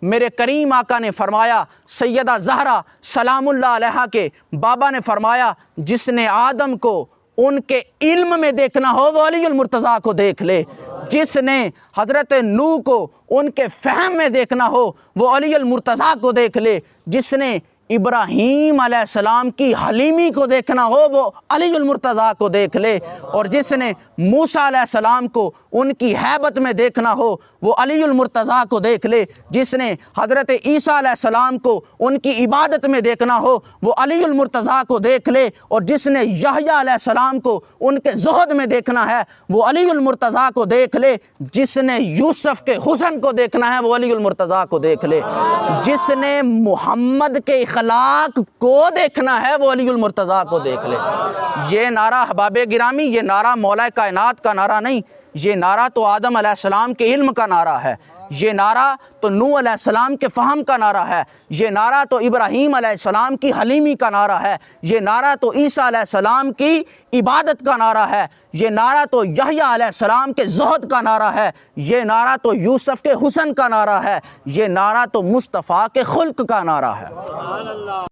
میرے کریم آقا نے فرمایا، سیدہ زہرا سلام اللہ علیہا کے بابا نے فرمایا، جس نے آدم کو ان کے علم میں دیکھنا ہو وہ علی المرتضیٰ کو دیکھ لے، جس نے حضرت نوح کو ان کے فہم میں دیکھنا ہو وہ علی المرتضیٰ کو دیکھ لے، جس نے ابراہیم علیہ السلام کی حلیمی کو دیکھنا ہو وہ علی المرتضیٰ کو دیکھ لے، اور جس نے موسیٰ علیہ السلام کو ان کی ہیبت میں دیکھنا ہو وہ علی المرتضیٰ کو دیکھ لے، جس نے حضرت عیسیٰ علیہ السلام کو ان کی عبادت میں دیکھنا ہو وہ علی المرتضیٰ کو دیکھ لے، اور جس نے یحییٰ علیہ السلام کو ان کے زہد میں دیکھنا ہے وہ علی المرتضیٰ کو دیکھ لے، جس نے یوسف کے حسن کو دیکھنا ہے وہ علی المرتضیٰ کو دیکھ لے، جس نے محمد کے اخلاق کو دیکھنا ہے وہ علی المرتضیٰ کو دیکھ لے۔ یہ نعرہ احباب گرامی، یہ نعرہ مولا کائنات کا نعرہ نہیں، یہ نعرہ تو آدم علیہ السلام کے علم کا نعرہ ہے، یہ نعرہ تو نوح علیہ السلام کے فہم کا نعرہ ہے، یہ نعرہ تو ابراہیم علیہ السلام کی حلیمی کا نعرہ ہے، یہ نعرہ تو عیسیٰ علیہ السلام کی عبادت کا نعرہ ہے، یہ نعرہ تو یحییٰ علیہ السلام کے زہد کا نعرہ ہے، یہ نعرہ تو یوسف کے حسن کا نعرہ ہے، یہ نعرہ تو مصطفیٰ کے خلق کا نعرہ ہے۔